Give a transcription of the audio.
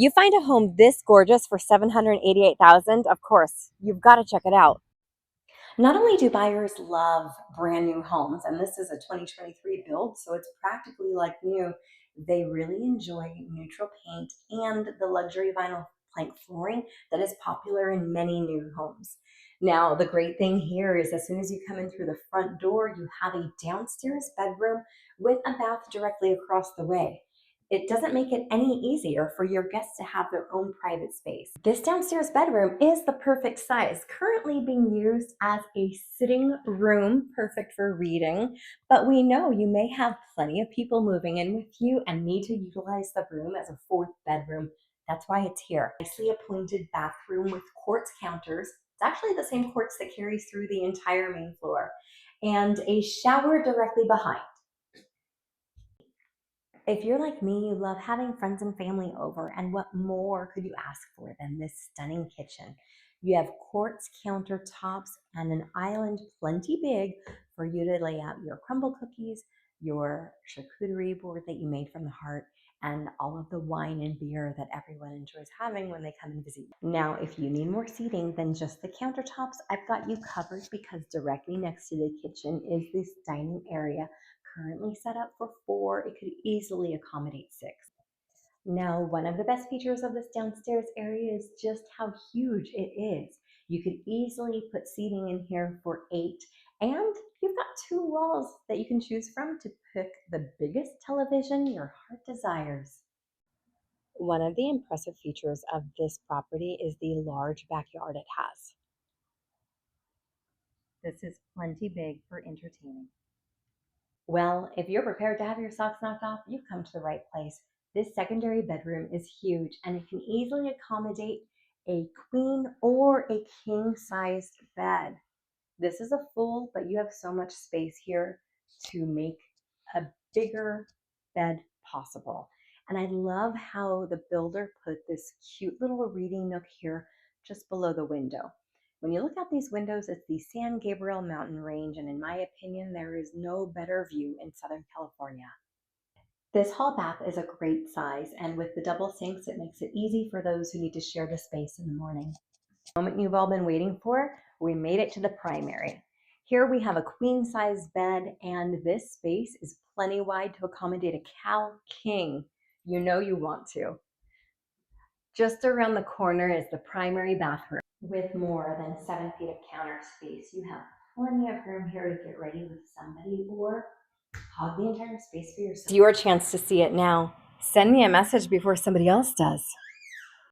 You find a home this gorgeous for $788,000, of course, you've got to check it out. Not only do buyers love brand new homes, and this is a 2023 build, so it's practically like new, they really enjoy neutral paint and the luxury vinyl plank flooring that is popular in many new homes. Now, the great thing here is as soon as you come in through the front door, you have a downstairs bedroom with a bath directly across the way. It doesn't make it any easier for your guests to have their own private space. This downstairs bedroom is the perfect size, currently being used as a sitting room, perfect for reading, but we know you may have plenty of people moving in with you and need to utilize the room as a fourth bedroom. That's why it's here. Nicely appointed bathroom with quartz counters. It's actually the same quartz that carries through the entire main floor, and a shower directly behind. If you're like me, you love having friends and family over, and what more could you ask for than this stunning kitchen? You have quartz countertops and an island plenty big for you to lay out your crumble cookies, your charcuterie board that you made from the heart, and all of the wine and beer that everyone enjoys having when they come and visit you. Now, if you need more seating than just the countertops, I've got you covered because directly next to the kitchen is this dining area currently set up for four. It could easily accommodate six. Now, one of the best features of this downstairs area is just how huge it is. You could easily put seating in here for eight, and you've got two walls that you can choose from to pick the biggest television your heart desires. One of the impressive features of this property is the large backyard it has. This is plenty big for entertaining. Well, if you're prepared to have your socks knocked off, you've come to the right place. This secondary bedroom is huge and it can easily accommodate a queen or a king sized bed. This is a full, but you have so much space here to make a bigger bed possible. And I love how the builder put this cute little reading nook here just below the window. When you look out these windows, it's the San Gabriel mountain range, and in my opinion, there is no better view in Southern California. This hall bath is a great size, and with the double sinks, it makes it easy for those who need to share the space in the morning. The moment you've all been waiting for, we made it to the primary. Here we have a queen size bed, and this space is plenty wide to accommodate a Cal King. You know you want to. Just around the corner is the primary bathroom. With more than 7 feet of counter space, you have plenty of room here to get ready with somebody or hog the entire space for yourself. It's your chance to see it now. Send me a message before somebody else does.